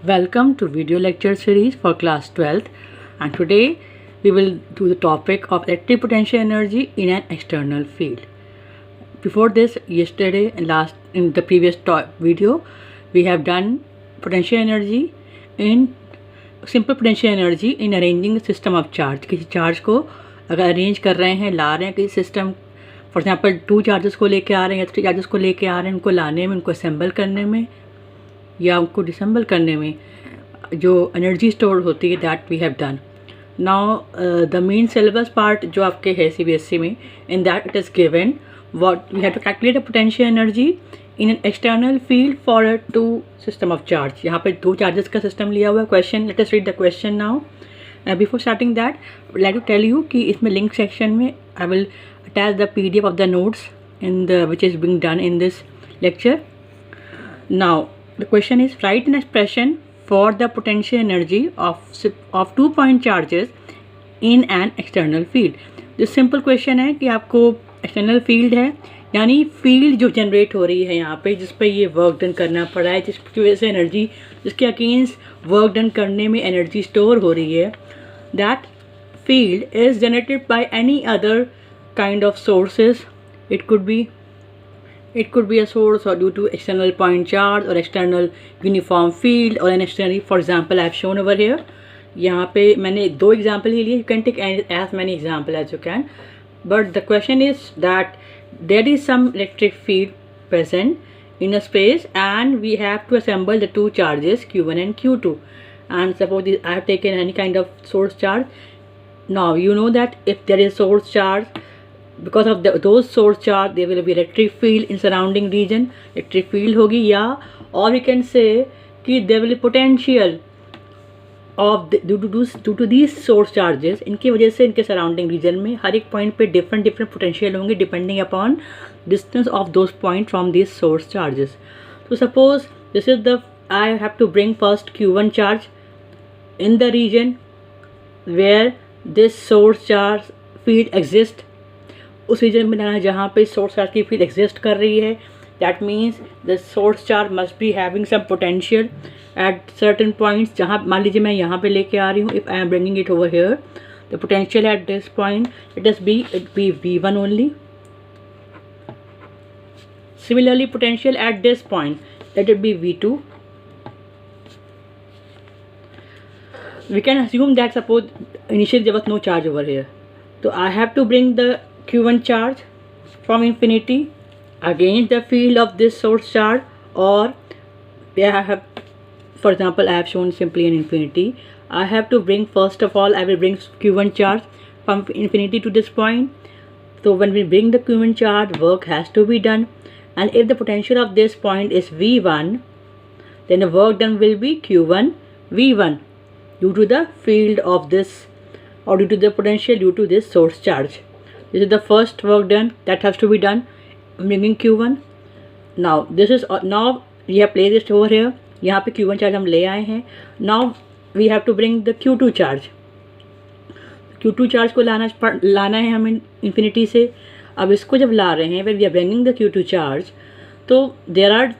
Welcome to video lecture series for class 12th, and today we will do the topic of electric potential energy in an external field. Before this, yesterday and last in the previous video we have done potential energy in simple potential energy in arranging a system of charge. किसी charge को अगर arrange कर रहे हैं, ला रहे हैं किसी system, for example 2 charges को लेके आ रहे हैं या 3 चार्जेस को लेके आ रहे हैं, उनको लाने में, उनको असेंबल करने में या उनको डिसेंबल करने में जो एनर्जी स्टोर होती है, that we have done. Now the main syllabus part जो आपके है CBSE में, in that it is given what we have to calculate a potential energy in an external field for a 2 system of charge. यहाँ पे 2 charges का system लिया हुआ है. Question, let us read the question now. Before starting that like to tell you कि इसमें link section में I will attach the PDF of the notes in the which is being done in this lecture. Now the question is, write an expression for the potential energy of 2 point charges in an external field. जो simple question है कि आपको external field है, यानी field जो generate हो रही है यहाँ पे, जिस पे ये work done करना पड़ रहा है, जिसकी वजह से energy, जिसके against work done करने में energy store हो रही है, that field is generated by any other kind of sources. It could be a source or due to external point charge or external uniform field or an external, for example I have shown over here. यहाँ पे मैंने 2 example ही लिए. You can take as many example as you can, but the question is that there is some electric field present in a space and we have to assemble the 2 charges Q1 and Q2, and suppose I have taken any kind of source charge. Now you know that if there is source charge, because of those source charge there will be electric field in surrounding region. electric field होगी, या or we can say कि there will be potential of due to these source charges. इनकी वजह से इनके surrounding region में हर एक point पे different potential होंगे depending upon distance of those point from these source charges. So suppose this is the, I have to bring first Q1 charge in the region where this source charge field exists. उस region में लाना जहाँ पे source charge की field exist कर रही है. That means the source charge must be having some potential at certain points. जहाँ मान लीजिए मैं यहाँ पे लेके आ रही हूँ, if I am bringing it over here, the potential at this point it be V1 only. Similarly potential at this point let it be V2. we can assume that suppose initially there was no charge over here, so I have to bring the Q1 charge from infinity against the field of this source charge, or I have, for example I have shown simply in infinity. I have to bring, first of all I will bring Q1 charge from infinity to this point. So when we bring the Q1 charge, work has to be done, and if the potential of this point is V1, then the work done will be Q1 V1 due to the field of this, or due to the potential due to this source charge. This is the first work done that has to be done, bringing Q1. Now this is now we have placed it over here. यहाँ पे Q1 charge हम ले आए हैं. Now we have to bring the Q2 charge. Q2 charge को लाना है हमें infinity से. अब इसको जब ला रहे हैं, when we are bringing the Q2 charge, तो there are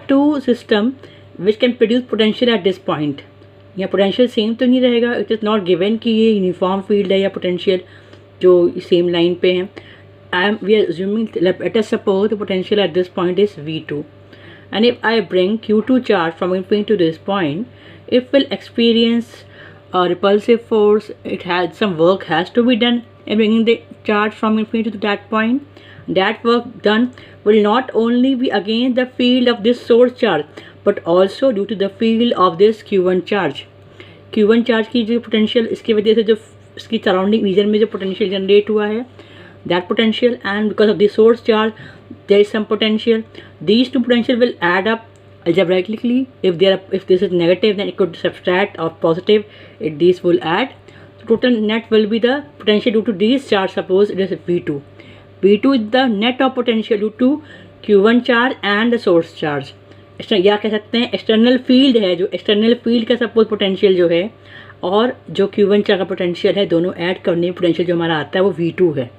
two system which can produce potential at this point. यहाँ पोटेंशियल सेम तो नहीं रहेगा. इट इज़ नॉट गिवन कि ये यूनिफॉर्म फील्ड है या पोटेंशियल जो सेम लाइन पे हैं. We are assuming, let us suppose the potential at this point is V2, and if I bring Q2 charge from infinity to this point, it will experience repulsive force. It has some work has to be done in bringing the charge from infinity to that point. That work done will not only be against the field of this source charge, but also due to the field of this Q1 charge. Q1 charge की जो potential, इसकी वजह से जो इसकी surrounding region में जो potential generate हुआ है, that potential, and because of the source charge there is some potential. These two potential will add up algebraically. If this is negative, then it could subtract, or positive, these will add. So total net will be the potential due to these charge. Suppose it is V2. V2 is the net of potential due to Q1 charge and the source charge. या कह सकते हैं external field है, जो external field का suppose potential जो है और जो Q1 चार्ज का पोटेंशियल है, दोनों ऐड करने पोटेंशियल जो हमारा आता है वो V2 है.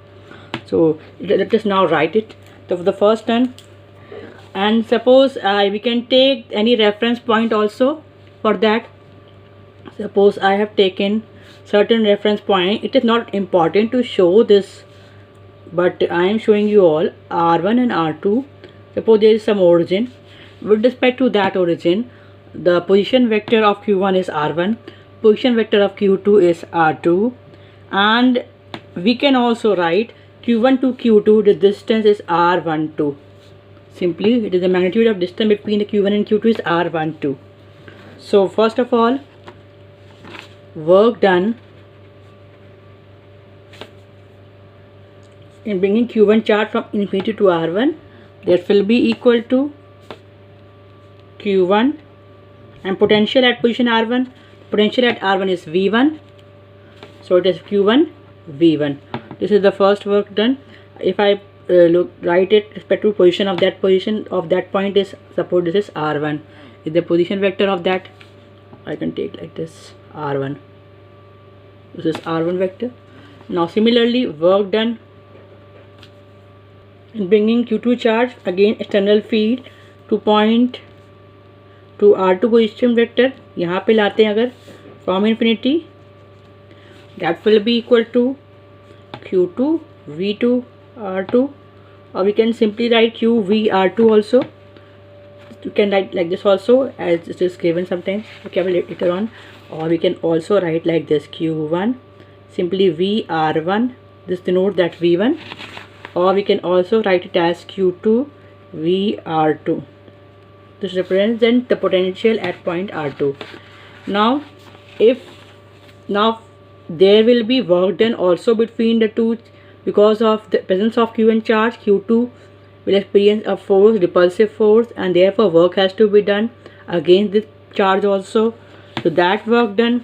So let us now write it. तो for the first one And suppose we can take any reference point also. For that, suppose I have taken certain reference point. It is not important to show this, but I am showing you all R1 and R2. Suppose there is some origin. With respect to that origin, the position vector of Q1 is R1, position vector of Q2 is R2, and we can also write Q1 to Q2, the distance is R12. Simply, it is the magnitude of distance between the Q1 and Q2 is R12. So first of all, work done in bringing Q1 charge from infinity to R1, that will be equal to Q1, and potential at position R1, potential at R1 is V1, so it is Q1 V1. This is the first work done. If I write it respect to position of that point is, suppose this is R1, is the position vector of that, I can take like this R1. This is R1 vector. Now similarly, work done in bringing Q2 charge, again external field to point to R2 position vector. यहाँ पे लाते हैं अगर from infinity, that will be equal to Q2 V2 R2, or we can simply write Q V R2 also. You can write like this also, as it is given sometimes, okay, later on. Or we can also write like this, Q1 simply V R1, this denotes that V1, or we can also write it as Q2 V R2. This represents the potential at point R2. Now there will be work done also between the two. Because of the presence of Q1 charge, Q2 will experience a force, repulsive force, and therefore work has to be done against this charge also. So that work done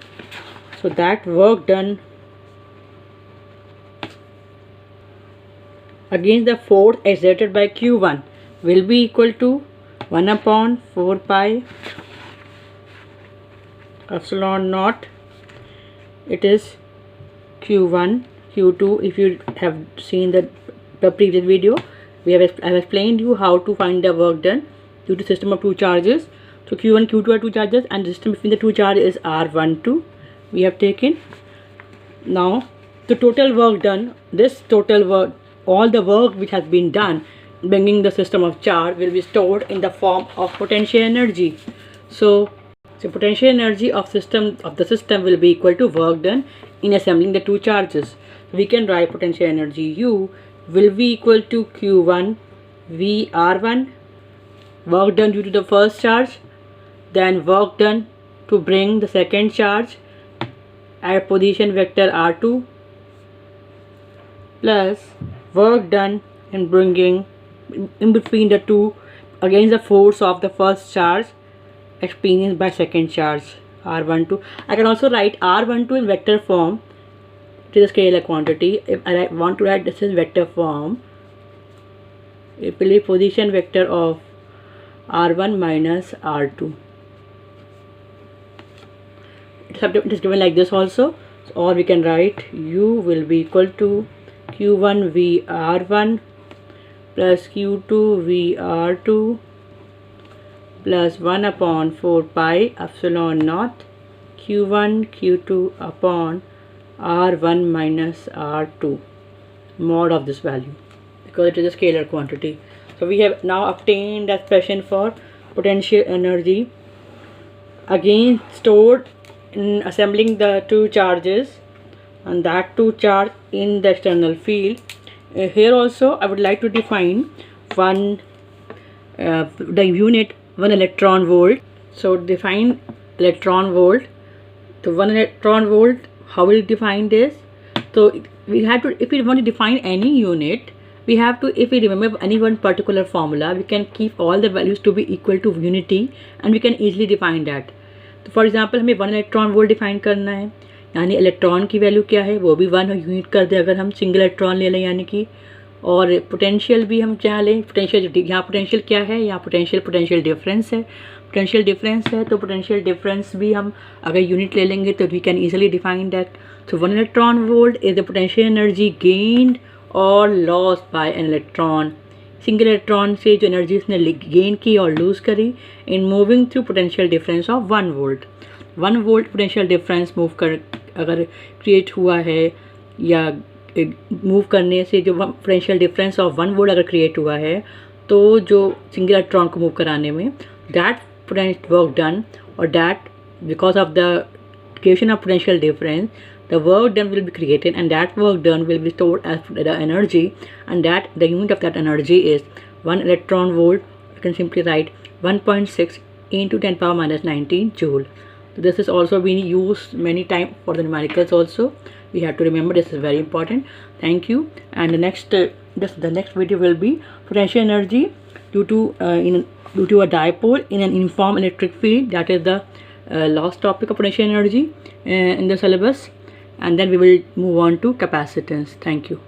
against the force exerted by Q1 will be equal to 1 upon 4 pi epsilon naught. It is Q1 Q2. If you have seen the previous video, I have explained you how to find the work done due to system of two charges. So Q1 Q2 are two charges, and the distance between the two charges is R12 we have taken. Now the total work done, this total work, all the work which has been done bringing the system of charge, will be stored in the form of potential energy. So potential energy of the system will be equal to work done in assembling the two charges. We can write potential energy U will be equal to Q1 V R1, work done due to the first charge, then work done to bring the second charge at position vector R2, plus work done in bringing in between the two against the force of the first charge experienced by second charge R12. I can also write R12 in vector form. It is a scalar quantity. If I want to write this in vector form, it will be position vector of R1 minus R2. It is given like this also. Or we can write U will be equal to Q1 V R1 plus Q2 V R2 plus 1 upon 4 pi epsilon naught Q1 Q2 upon R1 minus R2 mod of this value, because it is a scalar quantity. So we have now obtained the expression for potential energy again stored in assembling the two charges, and that two charge in the external field. Here also I would like to define the unit 1 electron volt. So define electron volt. So 1 electron volt, how will you define this? So we have to, if we want to define any unit, we have to, if we remember any one particular formula, we can keep all the values to be equal to unity, and we can easily define that. तो for example हमें 1 electron volt define करना है, यानी electron की value क्या है वो भी 1 यूनिट कर दे अगर हम सिंगल इलेक्ट्रॉन ले लें यानी कि, और पोटेंशियल भी हम क्या लें, पोटेंशियल, यहाँ पोटेंशियल क्या है, यहाँ पोटेंशियल डिफरेंस है, तो पोटेंशियल डिफरेंस भी हम अगर यूनिट ले लेंगे तो we can easily define that. So 1 electron volt is the potential energy gained और lost by an electron single electron से जो एनर्जी इसने गेन की और लूज़ करी in moving through potential difference of 1 volt. 1 volt potential difference move कर अगर create हुआ है या मूव करने से जो पोटेंशियल डिफरेंस ऑफ 1 वोल्ट अगर क्रिएट हुआ है, तो जो सिंगल इलेक्ट्रॉन को मूव कराने में दैट पोटेंशियल वर्क डन और that because of the creation of potential difference, the work done will be created and that work done will be stored as the energy, and that the unit of that energy is 1 electron volt. You can simply write 1.6 into 10 power minus 19 joule. So this is also been used many times for the numericals also. We have to remember this is very important. Thank you. And the next video will be potential energy due to a dipole in an uniform electric field. That is the last topic of potential energy in the syllabus, and then we will move on to capacitance. Thank you.